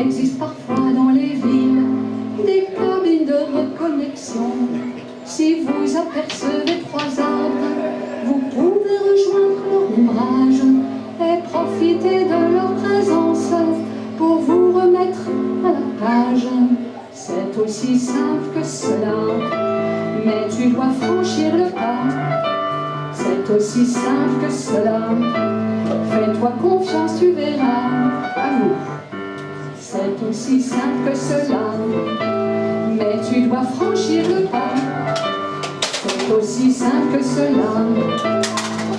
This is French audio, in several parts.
existe parfois dans les villes des cabines de reconnexion. Si vous apercevez 3 arbres, vous pouvez rejoindre leur ombrage et profiter de leur présence pour vous remettre à la page. C'est aussi simple que cela, mais tu dois franchir le pas. C'est aussi simple que cela, fais-toi confiance, tu verras. À vous. C'est aussi simple que cela, mais tu dois franchir le pas. C'est aussi simple que cela,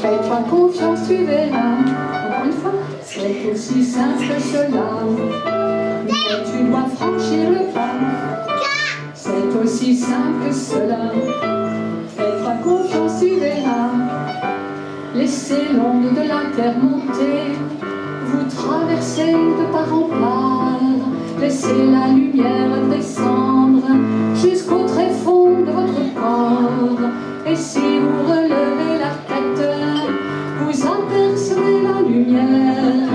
fais-toi confiance, tu verras. Encore une fois, c'est aussi simple que cela, mais tu dois franchir le pas. C'est aussi simple que cela, fais-toi confiance, tu verras. Laissez l'onde de la terre monter, vous traversez de part en part. Laissez la lumière descendre jusqu'au tréfonds de votre corps. Et si vous relevez la tête, vous apercevez la lumière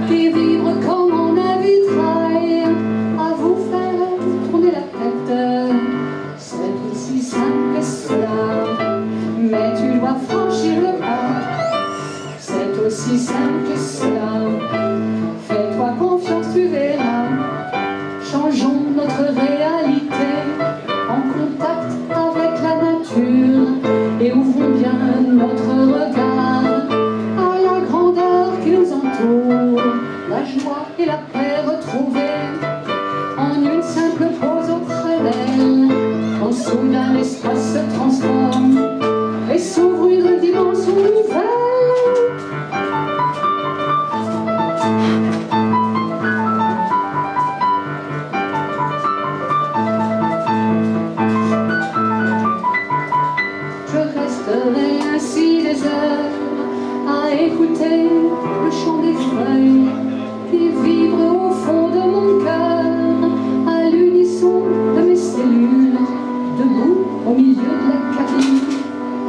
qui vibre comme en un vitrail à vous faire tourner la tête. C'est aussi simple que cela, mais tu dois franchir le pas. C'est aussi simple que cela, fais-toi confiance, tu verras. Changeons notre réalité en contact avec la nature et ouvrons bien notre regard à la grandeur qui nous entoure. La joie et la paix retrouvées en une simple pause auprès d'elle, quand soudain l'espace se transforme et s'ouvre une dimension nouvelle. Ainsi des heures à écouter le chant des feuilles qui vibre au fond de mon cœur à l'unisson de mes cellules. Debout au milieu de la cabine,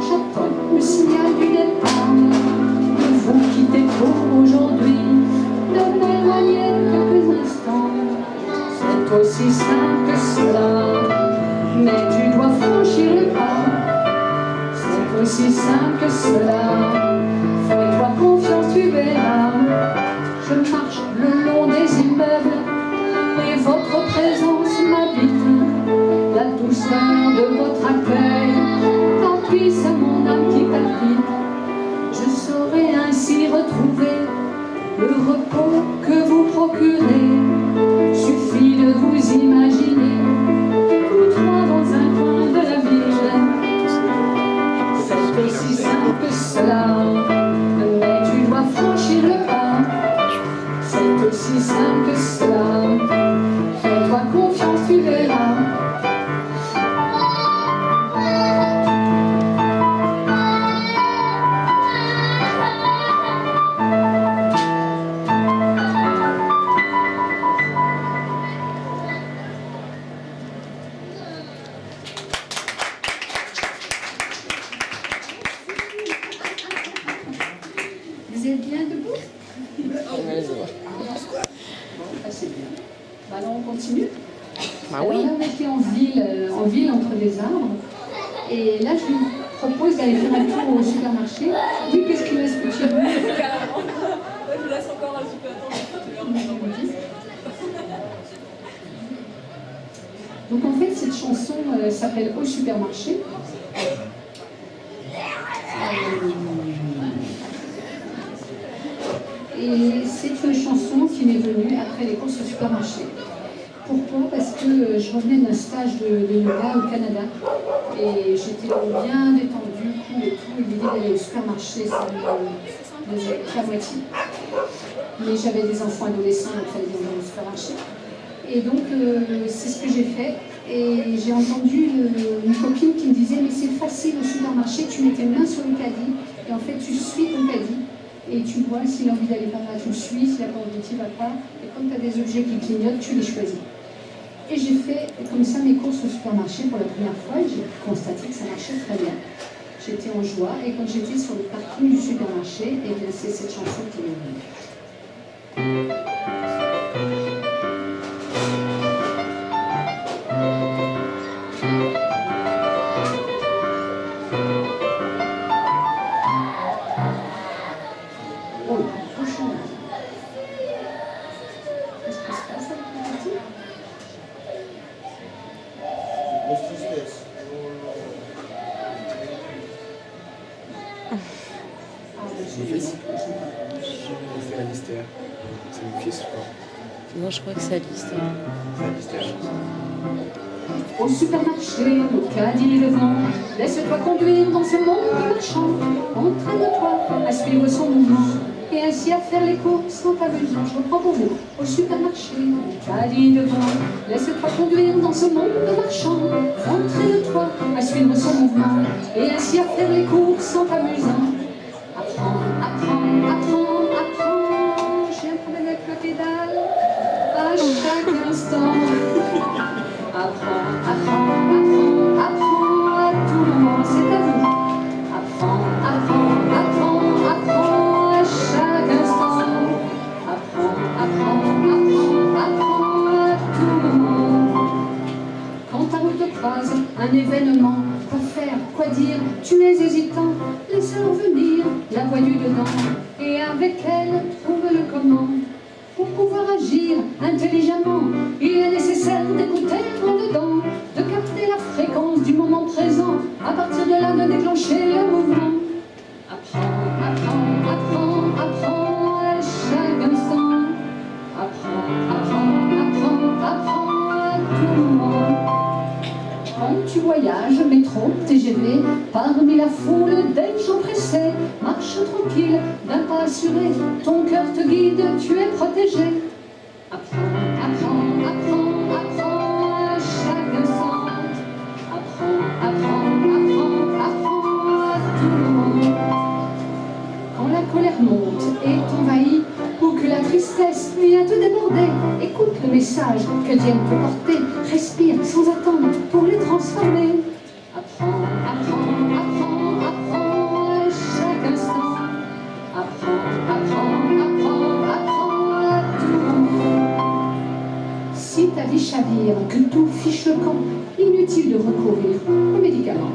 j'attends le signal du départ. De vous quitter pour aujourd'hui, de m'éloigner quelques instants. C'est aussi simple que cela, mais tu dois franchir le pas. Aussi simple que cela, fais-toi confiance, tu verras. Je marche le long des immeubles et votre présence m'habite. La douceur de votre accueil appuie sur mon âme qui palpite. Je saurai ainsi retrouver le repos que vous procurez. Suffit de vous imaginer tous 3 dans un coin de la ville. C'est aussi simple que cela, mais tu dois franchir le pas. C'est aussi simple que cela, fais-toi confiance, tu verras. Vous êtes bien debout? Bon, c'est bien. Bah alors on continue. Ah oui. Alors là on était en ville entre des arbres. Et là je vous propose d'aller faire un tour au supermarché. Oui, qu'est-ce qu'il reste petit bout? Carrément. Moi je vous laisse encore un petit peu attendre. Donc en fait cette chanson s'appelle Au supermarché. Et c'est une chanson qui m'est venue après les courses au supermarché. Pourquoi? Parce que je revenais d'un stage de yoga au Canada et j'étais bien détendue, cool et tout, et l'idée d'aller au supermarché, ça me faisait qu'à moitié. Mais j'avais des enfants adolescents, donc il fallait bien aller au supermarché. Et donc c'est ce que j'ai fait. Et j'ai entendu une copine qui me disait « Mais c'est facile au supermarché, tu mets tes mains sur le caddie et en fait tu suis ton caddie. Et tu vois, s'il a envie d'aller par là, tu le suis, s'il n'a pas envie, tu ne vas pas. Et comme tu as des objets qui clignotent, tu les choisis. » Et j'ai fait comme ça mes courses au supermarché pour la première fois et j'ai constaté que ça marchait très bien. J'étais en joie et quand j'étais sur le parking du supermarché, eh bien c'est cette chanson qui m'est venue. Non, je crois que c'est Alice. Au supermarché, au caddie le vent, laisse-toi conduire dans ce monde marchand. Entraîne-toi à suivre son mouvement et ainsi à faire les courses sans amusant. Je reprends pour vous. Au supermarché, au caddie de vent, laisse-toi conduire dans ce monde marchand. Entraîne-toi à suivre son mouvement et ainsi à faire les courses sans amusant. Apprends, apprends, apprends, apprends. J'ai un problème avec la pédale à chaque instant. Apprends, apprends, apprends, apprends à tout moment, c'est à vous. Apprends, apprends, apprends, apprends à chaque instant. Apprends, apprends, apprends, apprends à tout moment. Quand ta route croise un événement, quoi faire, quoi dire, tu es hésitant, laisse-en venir la voix du dedans et avec elle trouve le comment. Pour pouvoir agir intelligemment, il est nécessaire d'écouter en dedans, de capter la fréquence du moment présent, à partir de là de déclencher le mouvement. Apprends, apprends, apprends, apprends à chaque instant. Apprends, apprends, apprends, apprends à tout moment. Quand tu voyages, métro, TGV, parmi la foule des gens pressés, marche tranquille, d'un pas assuré, ton cœur te guide, tu es protégé. Apprends, apprends, apprends, apprends à chaque instant. Apprends, apprends, apprends, apprends à tout moment. Quand la colère monte et t'envahit, ou que la tristesse vient te déborder, écoute le message que Dieu peut porter, respire sans attendre pour les transformer. Apprends, apprends, apprends, apprends à chaque instant. Apprends, apprends, apprends, apprends à tout moment. Si ta vie chavire, que tout fiche le camp, inutile de recourir aux médicaments.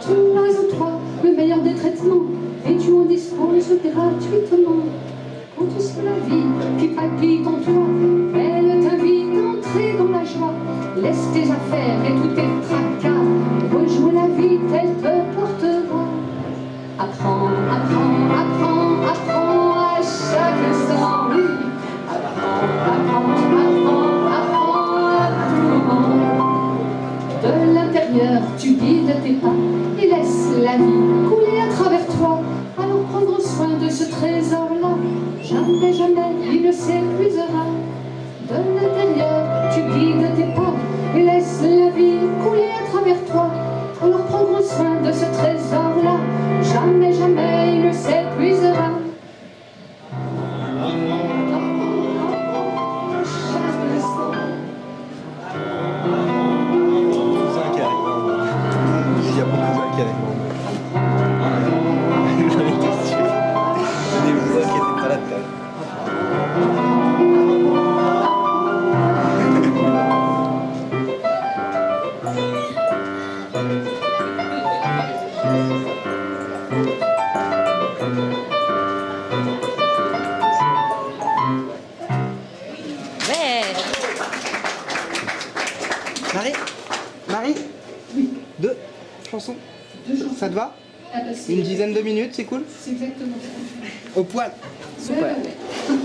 Tu as en toi le meilleur des traitements et tu en disposes gratuitement. Quand tu sens la vie qui palpite en toi, elle t'invite à entrer dans la joie. Laisse tes affaires et tous tes tracas, rejoins la vie, elle te portera. Apprends, apprends, apprends, apprends à chaque instant. Oui. Apprends, apprends, apprends, apprends à tout moment. De l'intérieur, tu guides tes pas et laisse la vie couler à travers toi. Alors prendre soin de ce trésor-là, jamais, jamais il ne s'épuisera. De l'intérieur, tu guides tes pas et laisse la vie couler à travers toi. Alors prendre soin de ce trésor-là, jamais, jamais il ne s'épuisera. Chaque instant. Il y a beaucoup de qui avec moi. J'en ai tous tués. Des voix qui n'étaient pas là tout à l'heure. Ouais. Marie Marie Deux chansons. Ça te va? Ah bah, c'est- Une dizaine de minutes, c'est cool? C'est exactement ça. Au poil. Ouais, ouais, ouais.